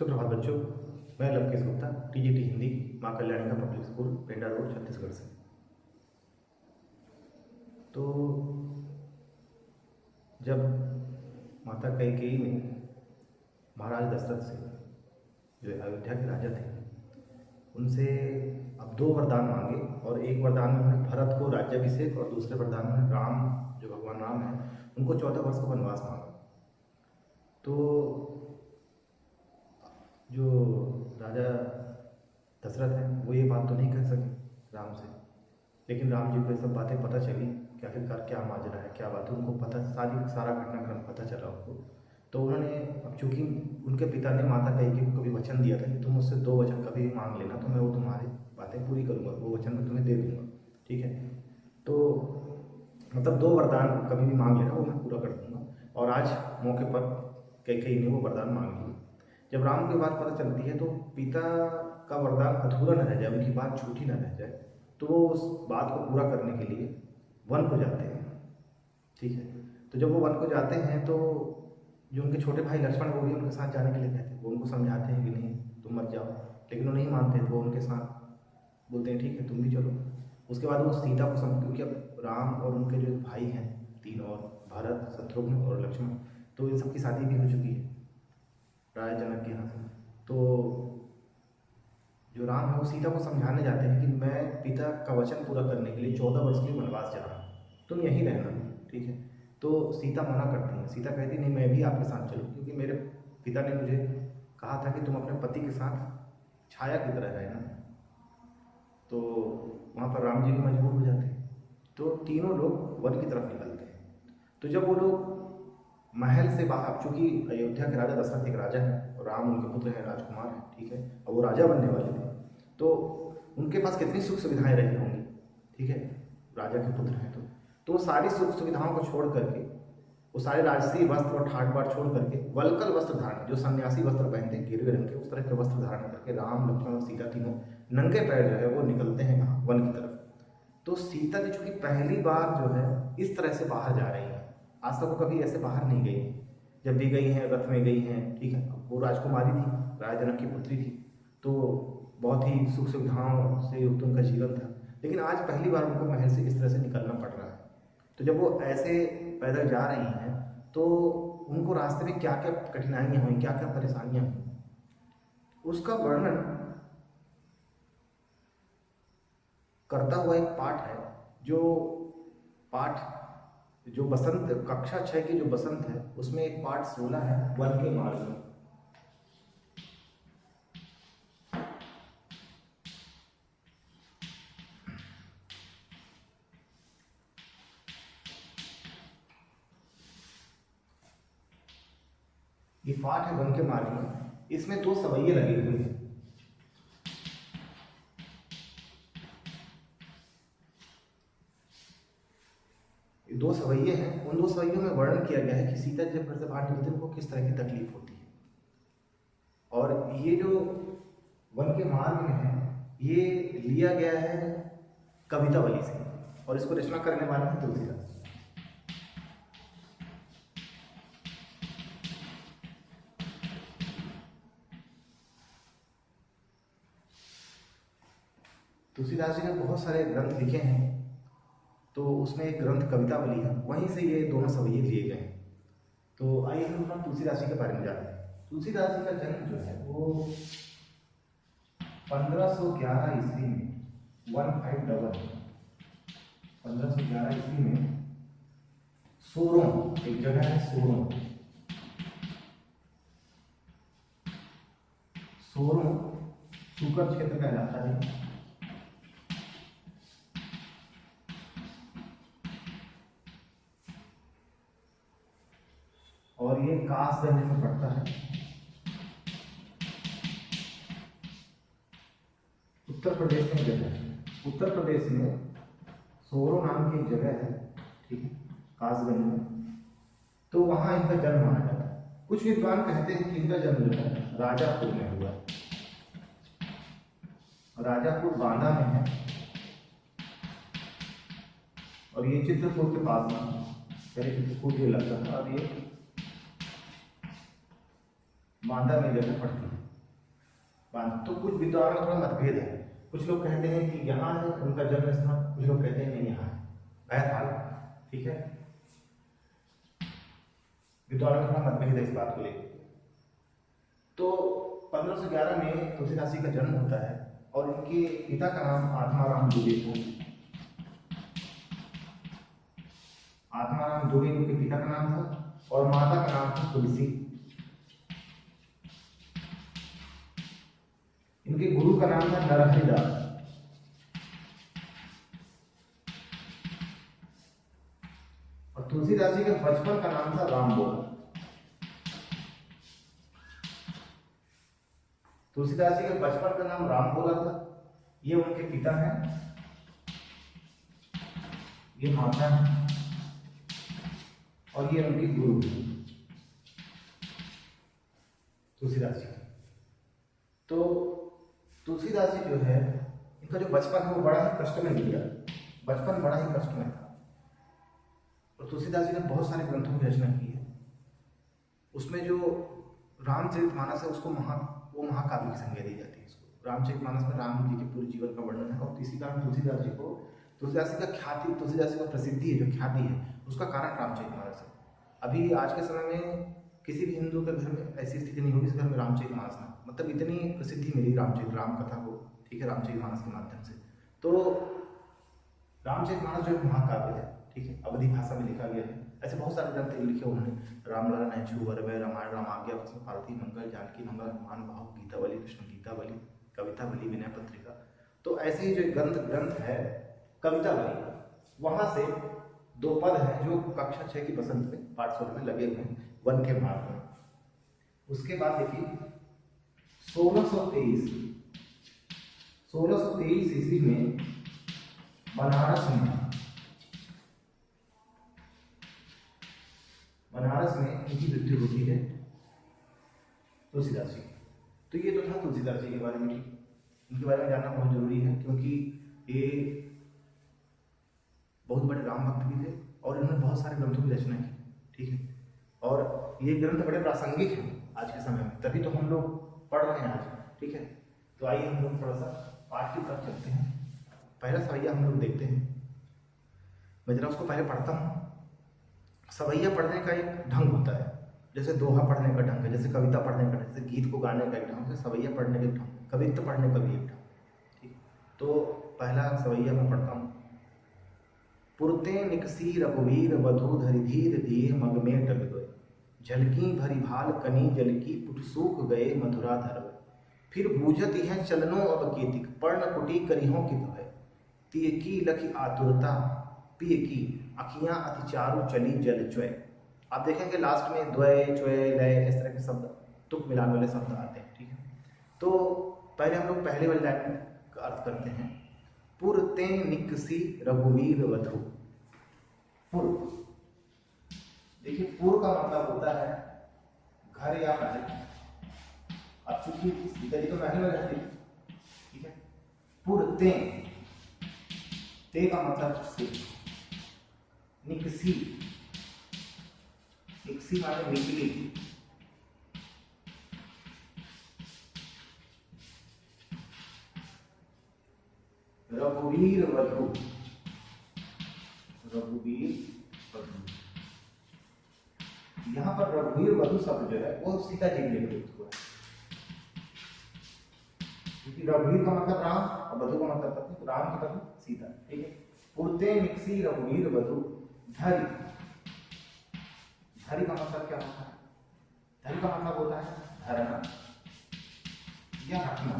सुप्रभात बच्चों। मैं लवकेश गुप्ता, टीजीटी हिंदी, माँ कल्याणी का पब्लिक स्कूल, पेंडा रोड, छत्तीसगढ़ से। तो जब माता कैकेयी ने महाराज दशरथ से, जो अयोध्या के राजा थे, उनसे अब 2 वरदान मांगे और एक वरदान में उन्होंने भरत को राज्याभिषेक और दूसरे वरदान में राम, जो भगवान राम है, उनको 14 वर्ष का वनवास मांगा। तो जो राजा दशरथ हैं वो ये बात तो नहीं कह सके राम से, लेकिन राम जी को ये सब बातें पता चली कि आखिरकार क्या माजरा है, क्या बात है, उनको पता, सारा घटनाक्रम पता चला उनको। तो उन्होंने, अब चूँकि उनके पिता ने माता कैकेयी को कभी वचन दिया था कि तुम मुझसे 2 वचन कभी भी मांग लेना तो मैं वो तुम्हारी बातें पूरी करूँगा, वो वचन मैं तुम्हें दे दूँगा, ठीक है। तो मतलब 2 वरदान कभी भी मांग लेना, वो मैं पूरा कर दूँगा। और आज मौके पर कैकेयी ने वो वरदान मांग लिए। जब राम की बात पता चलती है तो पिता का वरदान अधूरा न रह जाए, उनकी बात झूठी न रह जाए, तो वो उस बात को पूरा करने के लिए वन को जाते हैं, ठीक है। तो जब वो वन को जाते हैं तो जो उनके छोटे भाई लक्ष्मण, वो भी उनके साथ जाने के लिए कहते हैं। वो उनको समझाते हैं कि नहीं तुम मत जाओ, लेकिन वो नहीं मानते। तो वो उनके साथ बोलते हैं ठीक है तुम भी चलो। उसके बाद वो सीता को समझ, क्योंकि अब राम और उनके जो भाई हैं 3 और, भरत, शत्रुघ्न और लक्ष्मण, तो इन सबकी शादी भी हो चुकी है राजा जनक के यहाँ से। तो जो राम है वो सीता को समझाने जाते हैं कि मैं पिता का वचन पूरा करने के लिए 14 वर्ष के लिए वनवास जा रहा हूँ, तुम यहीं रहना, ठीक है। तो सीता मना करती हैं। सीता कहती नहीं, मैं भी आपके साथ चलूँ, क्योंकि मेरे पिता ने मुझे कहा था कि तुम अपने पति के साथ छाया की तरह रहना। तो वहाँ पर राम जी भी मजबूर हो जाते हैं। तो तीनों लोग वन की तरफ निकलते हैं। तो जब वो लोग महल से बाहर, चूँकि अयोध्या के राजा दशरथ एक राजा है और राम उनके पुत्र हैं, राजकुमार हैं, ठीक है, और वो राजा बनने वाले थे, तो उनके पास कितनी सुख सुविधाएं रही होंगी, ठीक है, राजा के पुत्र हैं। तो वो सारी सुख सुविधाओं को छोड़ करके, वो सारे राजसी वस्त्र और ठाट बाट छोड़ करके, वल्कल वस्त्र धारण, जो सन्यासी वस्त्र पहनते हैं गिरवे रंग के, उस तरह के वस्त्र धारण करके राम, लक्ष्मण और सीता तीनों नंगे पैर जो है वो निकलते हैं कहाँ, वन की तरफ। तो सीता जी चूँकि पहली बार जो है इस तरह से बाहर जा रही है, आज तक वो कभी ऐसे बाहर नहीं गई। जब भी गई हैं रथ में गई हैं, ठीक है, वो राजकुमारी थी, राजा जनक की पुत्री थी, तो बहुत ही सुख सुविधाओं से युक्त उनका जीवन था। लेकिन आज पहली बार उनको महल से इस तरह से निकलना पड़ रहा है। तो जब वो ऐसे पैदल जा रही हैं तो उनको रास्ते में क्या क्या कठिनाइयाँ हुई, क्या क्या परेशानियाँ हुई, उसका वर्णन करता हुआ एक पाठ है। जो पाठ, जो बसंत, कक्षा 6 की जो बसंत है, उसमें एक पाठ 16 है, वन के मार्ग में। ये पाठ है वन के मार्ग में। इसमें 2 सवैये लगे हुए हैं। ये 2 सवैये हैं। उन 2 सवैयों में वर्णन किया गया है कि सीता जब घर से बाहर निकलती है उनको किस तरह की तकलीफ होती है। और ये जो वन के मार्ग में है, ये लिया गया है कवितावली से, और इसको रचना करने वाले हैं तुलसीदास। तुलसीदास जी ने बहुत सारे ग्रंथ लिखे हैं, तो उसमें एक ग्रंथ कवितावली है, वहीं से ये दोनों सवैये लिए गए हैं। तो आइए हम तुलसीदास जी के बारे में जानते हैं। तुलसीदास जी का जन्म जो है वो 1511 ईस्वी में, 1511 ईस्वी में सोरों, एक जगह है सोरों, सोरों सूकर क्षेत्र का इलाका है। और ये कासगंज में पड़ता है, उत्तर प्रदेश में जगह है। उत्तर प्रदेश में सोरो नाम की एक जगह है, ठीक है, कासगंज में। तो वहां इनका जन्म माना जाता है। कुछ विद्वान कहते हैं कि इनका जन्म जो है राजापुर में हुआ। राजापुर बांदा में है, और ये चित्रकूट के पास में, पहले चित्रकूट ये लगता था, अब ये बांदा में जगह पड़ती है। तो कुछ विद्वानों में थोड़ा मतभेद है। कुछ लोग कहते हैं कि यहाँ है उनका जन्म स्थान, कुछ लोग कहते हैं नहीं यहाँ है। बहरहाल ठीक है, विद्वानों में थोड़ा मतभेद है इस बात को लेकर। तो 1511 में तुलसीदास जी का जन्म होता है और इनके पिता का नाम आत्माराम दुबे था। आत्माराम दुबे इनके पिता का नाम था और माता का नाम था तुलसी। इनके गुरु का नाम था नरहरिदास। और तुलसीदास जी के बचपन का नाम था रामबोल। तुलसीदास जी के बचपन का नाम रामबोला था। ये उनके पिता हैं, ये माता है और ये उनकी गुरु है तुलसीदास जी। तो तुलसीदास जी जो है, इनका जो बचपन है वो बड़ा ही कष्ट में गुजरा। बचपन बड़ा ही कष्ट में था। और तुलसीदास जी ने बहुत सारे ग्रंथों की रचना की है। उसमें जो रामचरितमानस है उसको वो महाकाव्य की संज्ञा दी जाती है। इसको रामचरितमानस में राम जी के पूरे जीवन का वर्णन है और इसी कारण तुलसीदास जी का ख्याति, तुलसीदास जी का प्रसिद्धि है, जो ख्याति है उसका कारण रामचरितमानस है। अभी आज के समय में किसी भी हिंदू के घर में ऐसी स्थिति नहीं होगी जिस घर में रामचरितमानस ना, मतलब इतनी प्रसिद्धि मिली राम कथा को, ठीक है, रामचरितमानस के माध्यम से। तो रामचरितमानस जो एक महाकाव्य है, ठीक है, अवधी भाषा में लिखा गया है। ऐसे बहुत सारे ग्रंथ लिखे उन्होंने, रामलला नैछू वरवै रामायण रामाज्ञा भारती मंगल जानकी मंगल हनुमान भाव गीतावली कृष्ण गीतावली कवितावली विनय पत्रिका। तो ऐसे ही जो ग्रंथ है कवितावली, वहां से 2 पद हैं जो कक्षा 6 की बसंत में पाठशाला में लगे हुए हैं वन के मार्ग में। उसके बाद देखिए 1623 ईस्वी में बनारस में इनकी मृत्यु होती है तुलसीदास जी। तो ये तो था तुलसीदास जी के बारे में। इनके बारे में जानना बहुत जरूरी है क्योंकि ये बहुत बड़े राम भक्त भी थे और इन्होंने बहुत सारे ग्रंथों की रचना की, ठीक है। और ये ग्रंथ बड़े प्रासंगिक हैं आज के समय में, तभी तो हम लोग पढ़ रहे हैं आज, ठीक है। तो आइए हम लोग थोड़ा सा पाठ की तरफ चलते हैं। पहला सवैया हम लोग देखते हैं। मैं जरा उसको पहले पढ़ता हूँ। सवैया पढ़ने का एक ढंग होता है, जैसे दोहा पढ़ने का ढंग है, जैसे कविता पढ़ने का ढंग, जैसे गीत को गाने का एक ढंग, जैसे सवैया पढ़ने का एक ढंग, कवित्व पढ़ने का भी एक ढंग, ठीक। तो पहला सवैया मैं पढ़ता हूँ। पुरते निकसी रघुवीर वधु धरि धीर दिए मग में टग गए, झलकी भरी भाल कनी जल की पुट सूख गए मथुरा धरव, फिर बूझत यह चलनो अब केतिक पर्ण कुटी करिहों कित है, तिय की लखी आतुरता पिय की अखियां अति चारु चली जल च्वय। आप देखेंगे लास्ट में द्वय च्वय लय इस तरह के शब्द तुक मिलान वाले शब्द आते हैं, ठीक है। तो पहले हम लोग पहले वाली लाइन का अर्थ करते हैं। पुरते निकसी रघुवीर वधु। पुर, देखिए पुर का मतलब होता है घर या महल। अब चूंकि सीता जी तो महल में रहती, ठीक है। पुरते, ते का मतलब से, निकसी, निकसी माने निकली। रघुवीर वधु, रघुवीर वधु, यहां पर रघुवीर वधु शब्द जो है वो सीता जी के लिए प्रयुक्त हुआ है, क्योंकि रघुवीर का मतलब राम और वधु का मतलब पत्नी, तो राम की पत्नी सीता, ठीक है। पुरते निकसी रघुवीर वधु धरि, धरि का मतलब क्या होता है? धरि का मतलब होता है धरना या रखना।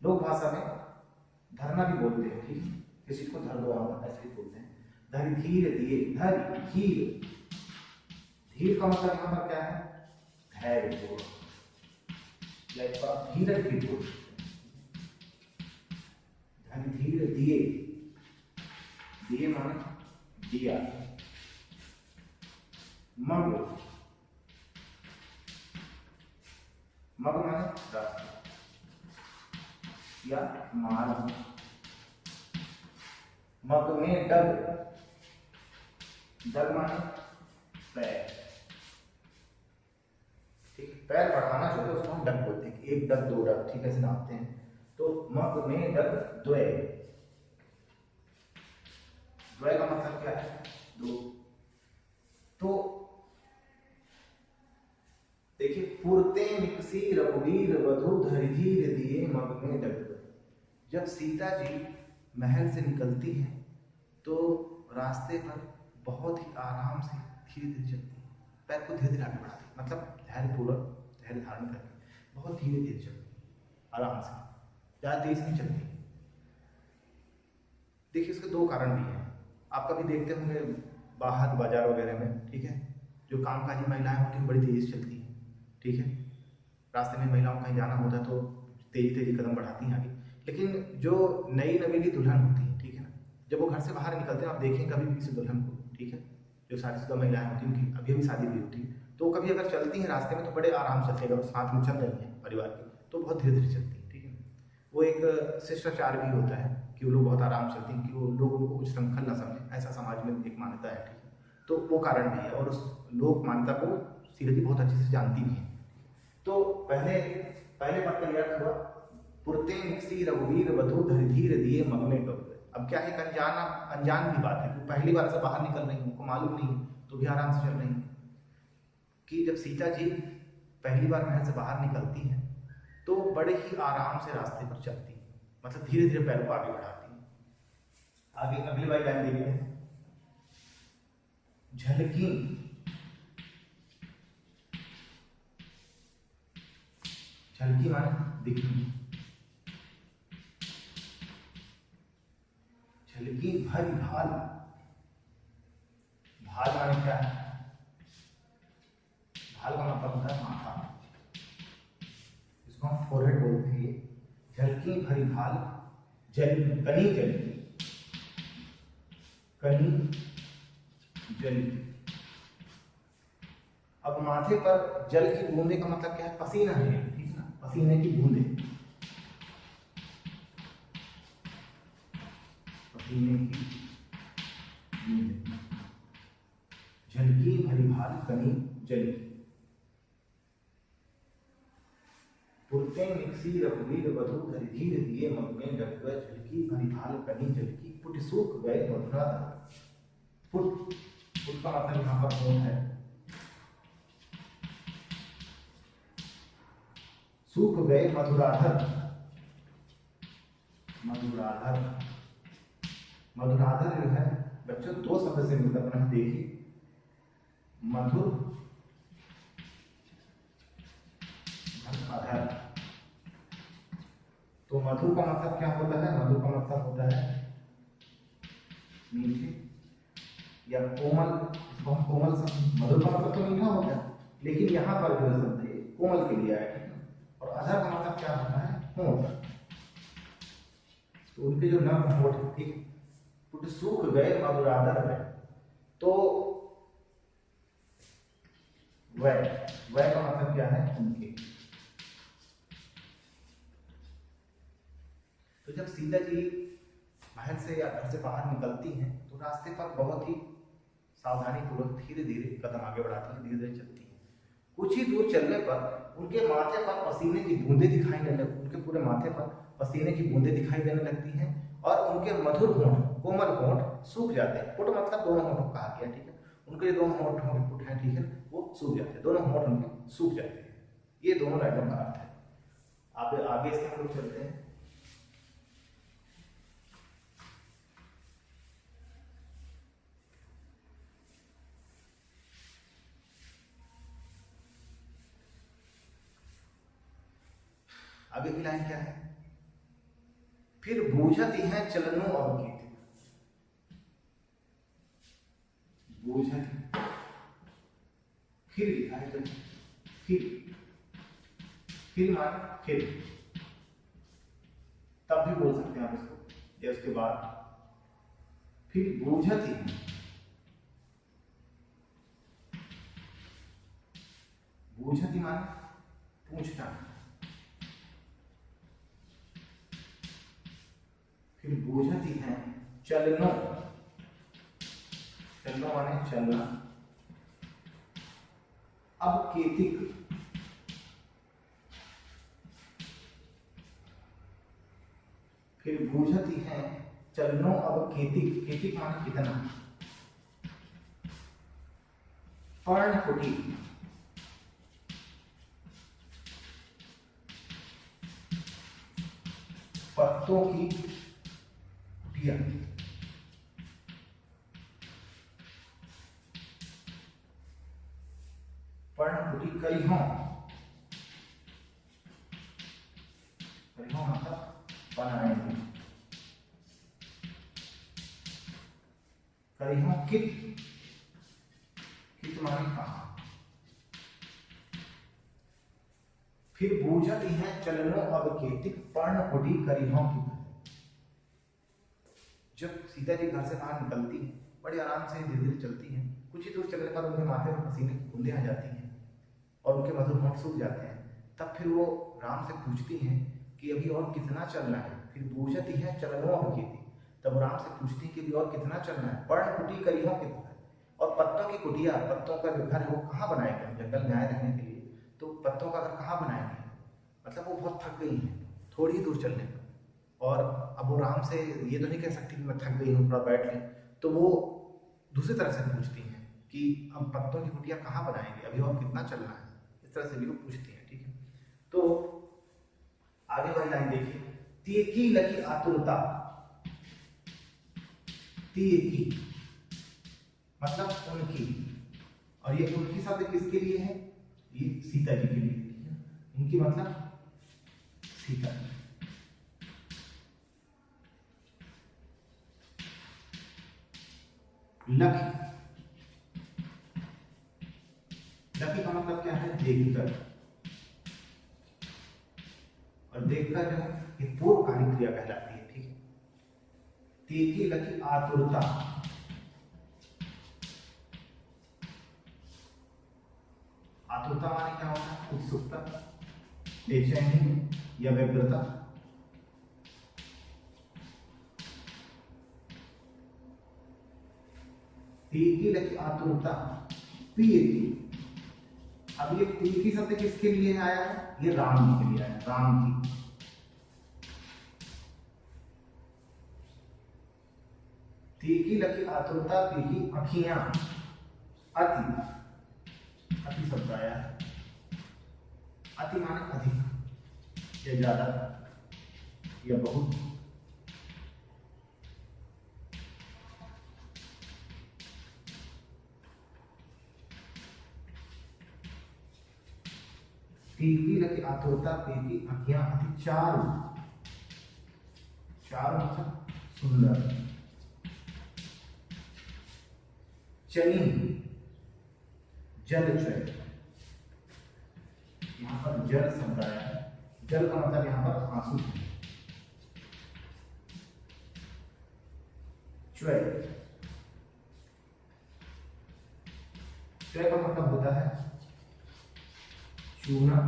लोक भाषा में धरना भी बोलते हैं, ठीक है, किसी को धर दो आप ऐसे भी बोलते हैं। धरि धीर दिए, धरि धीर, धीर का मतलब यहाँ पर क्या है? धैर्य, धीरज की बोल। धरि धीर दिए, दिए माने दिया। मग, मग माने रास्ता या मार्ग। मग में डग, डग माने पैर। ठीक है, पैर बढ़ाना जो है उसको हम डग बोलते हैं, एक डग दो डग, ठीक है, ऐसे नापते हैं। तो मग में डग द्वय, द्वय का मतलब क्या है, दो। तो देखिए, पुरते निकसी रघुवीर वधु धरिधीर दिए मग में डग द्वय। जब सीता जी महल से निकलती हैं तो रास्ते पर बहुत ही आराम से धीरे धीरे चलती है, पैर को धीरे धीरे आगे बढ़ाती है, मतलब धैर्यपूर्वक, धैर्य धारण करके बहुत धीरे धीरे चलती है, आराम से, ज़्यादा तेज नहीं चलती। देखिए, इसके दो कारण भी हैं। आप कभी देखते होंगे बाहर बाजार वगैरह में, ठीक है, जो कामकाजी महिलाएं होती हैं बड़ी तेज चलती हैं, ठीक है, रास्ते में महिलाओं कहीं जाना होता है तो तेजी तेजी कदम बढ़ाती हैं आगे। लेकिन जो नई नवेली दुल्हन होती है, ठीक है ना, जब वो घर से बाहर निकलते हैं, आप देखें कभी भी किसी दुल्हन को, ठीक है, जो शादीशुदा महिलाएं होती हैं, उनकी अभी अभी शादी हुई होती है, तो कभी अगर चलती हैं रास्ते में तो बड़े आराम से चलती है। अगर साथ में चल रही हैं परिवार के तो बहुत धीरे धीरे चलती हैं, ठीक है। वो एक शिष्टाचार भी होता है कि वो लोग बहुत आराम से चलती हैं, कि वो लोग उनको कुछ संखल ना समझें, ऐसा समाज में एक मान्यता है, ठीक है। तो वो कारण भी है, और उस लोक मान्यता को सीता जी बहुत अच्छे से जानती भी हैं। तो पहले पहले पद का अर्थ हुआ पुरते निकसी रघुवीर वधु धरिधीर दिए मग में डग द्वय। अब क्या है, एक अनजान भी बात है, क्योंकि पहली बार से बाहर निकल रही है, उनको मालूम नहीं है, तो भी आराम से चल रही है। कि जब सीता जी पहली बार महल से बाहर निकलती हैं तो बड़े ही आराम से रास्ते पर चलती हैं, मतलब धीरे धीरे पैरों को आगे बढ़ाती हैं। आगे अगली वाली लाइन देखते हैं, झलकी, झलकी माने दिखनी, झलकी भरी भाल, भाल माने क्या है, भाल का मतलब होता है माथा, इसको हम फोरहेड बोलते हैं। झलकी भरी भाल जली, कनी जली, कनी जली। अब माथे पर जल की बूंदे का मतलब क्या है, पसीना है, ठीक है ना, पसीने की बूंदे, पसीने की बूंदे, झलकी भरी भाल कनी जली। पुरते निकसी रघुवीर वधु धरिधीर दिए मग में डग द्वय। झलकी भरी भाल कनी जलकी, पुट सूख गए मधुरा। पुट, पुट का मतलब यहाँ पर होठ है, सूख गए मधुराधर, मधुराधर, मधुराधर जो है बच्चों दो शब्द से मिलकर बना, देखिए, मधुर अधर। तो मधुर का मतलब क्या होता है, मधुर का मतलब होता है मीठे या कोमल, इसको हम कोमल शब्द, मधुर का मतलब तो मीठा होता है, लेकिन यहाँ पर जो शब्द है कोमल के लिए आया, ठीक है। और अधर का मतलब क्या होता है, होठ, तो उनके जो नम होठ, ठीक, पुट सूख गए मधुराधर में। तो वह का मतलब क्या है, उनके। तो जब सीता जी महल से या घर से बाहर निकलती हैं तो रास्ते पर बहुत ही सावधानी पूर्वक धीरे धीरे कदम आगे बढ़ाती हैं, धीरे धीरे चलती हैं। कुछ ही दूर चलने पर उनके माथे पर पसीने की बूंदें दिखाई देने लगती, उनके पूरे माथे पर पसीने की बूंदें दिखाई देने लगती हैं, और उनके मधुर होंठ, कोमल होंठ सूख जाते हैं। पुट मतलब दोनों होंठों कहा गया, ठीक है, उनके जो दोनों होंठ पुट हैं, ठीक है, वो सूख जाते हैं, दोनों होंठ उनके सूख जाते हैं। ये दोनों लाइनों का अर्थ है। आप आगे इसके हम लोग चलते हैं। आगे की लाइन क्या है, फिर बूझती हैं चलनो अवकीत, बूझती, फिर लिखा है, तो फिर माने फिर, तब भी बोल सकते हैं आप इसको, या उसके बाद। फिर बूझती हैं, बूझती माने पूछना, फिर बूझती हैं चलनो, चलनो माने चलना। अब केतिक, फिर बूझती है चलनो अब केतिक, केतिक माने कितना, पर्णकुटी, पत्तों की कुटिया, पर्णकुटी करिहों, करिहों मतलब बनाएंगे, करिहों कित, कित माने कहा। फिर बूझती है चलनो अब केतिक, पर्णकुटी करिहों कित। जब सीता जी घर से बाहर निकलती है, बड़े आराम से धीरे धीरे चलती हैं, कुछ ही दूर चलने पर उनके माथे पर पसीने की बूंदें आ जाती हैं और उनके मधुर होंठ सूख जाते हैं। तब फिर वो राम से पूछती हैं कि अभी और कितना चलना है। फिर बूझती है चलनो अब केतिक, तब राम से पूछती हैं कि अभी और कितना चलना है। पर्णकुटी करिहों कित, और पत्तों की कुटिया, पत्तों का जो घर है वो कहाँ बनाएंगे, जंगल में आए रहने के लिए, तो पत्तों का घर कहाँ बनाएंगे। मतलब वो बहुत थक गई हैं थोड़ी ही दूर चलने पर, और अब वो राम से ये तो नहीं कह सकती कि मैं थक गई हूँ थोड़ा बैठ लें, तो वो दूसरी तरह से पूछती हैं कि अब पत्तों की कुटिया कहाँ बनाएंगे, अभी और कितना चलना है, इस तरह से भी वो पूछती हैं। ठीक है, तो आगे वाली लाइन देखिए, तीकी लगी आतुरता, तीकी मतलब उनकी, और ये उनकी शब्द किसके लिए है, ये सीता जी के लिए। ठीक है, उनकी मतलब सीता जी। लखी, लखी का मतलब क्या है, देखकर, और देखकर जो है ये पूर्वकालिक क्रिया कहलाती है। ठीक है, तीकी लखी आतुरता, आतुरता माने क्या होता है, उत्सुकता, बेचैनी या व्यग्रता। तीकी लखी आतुरता, पीएकी, अब ये तीकी शब्द किसके लिए आया है, ये राम जी के लिए आया है, राम की। तीकी लखी आतुरता, तीकी अखियां, अति, अति शब्द आया है, अति माने अधिक या ज्यादा या बहुत। तीकी लगी आतुरता, तीकी अखियां अति, चारु, चारु मतलब सुंदर, चली, जलचय, यहाँ पर जल शब्द आया है, जल का मतलब यहाँ पर आंसू है। च्वय, च्वय का मतलब होता है चूना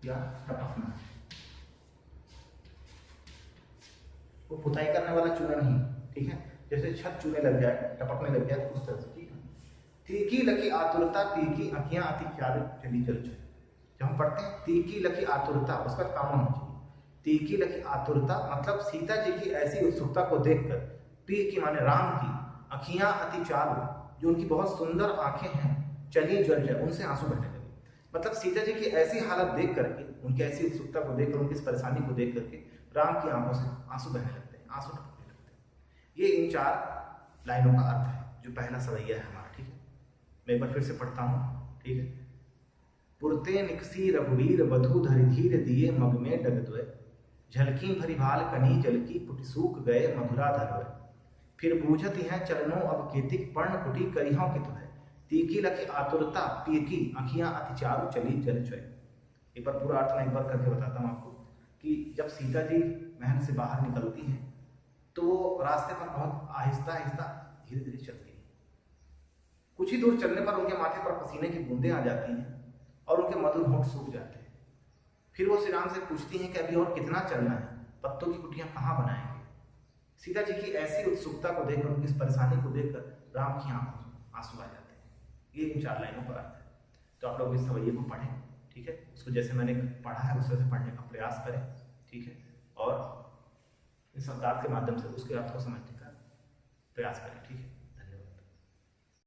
या टपकना, वो पुताई करने वाला चूना नहीं। ठीक है, जैसे छत चूने लग जाए, टपकने लग जाए, उस तरह से। ठीक है, तीकी लकी आतुरता, तीकी अखियां अति चारु चली जलचय। जब हम पढ़ते हैं तीकी लकी आतुरता, उसका काम होना चाहिए, तीकी लकी आतुरता मतलब सीता जी की ऐसी उत्सुकता को देखकर, पी की माने राम की, अखियां अति चारु जो उनकी बहुत सुंदर आंखें हैं, चली जलचय उनसे आंसू बहने लगे। मतलब सीता जी की ऐसी हालत देख करके, उनकी ऐसी उत्सुकता को देखकर, उनकी इस परेशानी को देख करके राम की आंखों से आंसू बहने लगते हैं, आंसू टपकने लगते हैं। ये इन 4 लाइनों का अर्थ है, जो पहला सवैया है हमारा। ठीक है, मैं एक बार फिर से पढ़ता हूँ। ठीक है, पुरते निकसी रघुवीर वधु धरि धीर दिए मग में डगद्वय, झलकी भरी भाल कनी जल की पुट सूख गए मधुरा धरवय। फिर बूझती हैं चरणों अब केतिक, पर्ण कुटी करिहों कित है, तीकी लखी आतुरता, पीकी अखियां अति चारु चली जलचय। एक बार पूरा अर्थ मैं एक बार करके बताता हूँ आपको कि जब सीता जी महल से बाहर निकलती हैं तो वो रास्ते पर बहुत आहिस्ता आहिस्ता धीरे धीरे चलती हैं। कुछ ही दूर चलने पर उनके माथे पर पसीने की बूंदें आ जाती हैं और उनके मधुर होंठ सूख जाते हैं। फिर वो श्री राम से पूछती हैं कि अभी और कितना चलना है, पत्तों की कुटियां कहाँ बनाएंगे। सीता जी की ऐसी उत्सुकता को देखकर, उनकी इस परेशानी को देखकर राम की आंखों में आंसू आ जाते हैं। ये इन 4 लाइनों का अर्थ है। तो आप लोग इस सवैये को पढ़ें। ठीक है, उसको जैसे मैंने पढ़ा है उस तरह से पढ़ने का प्रयास करें। ठीक है, और इस अवतार के माध्यम से उसके अर्थ को समझने का प्रयास करें। ठीक है।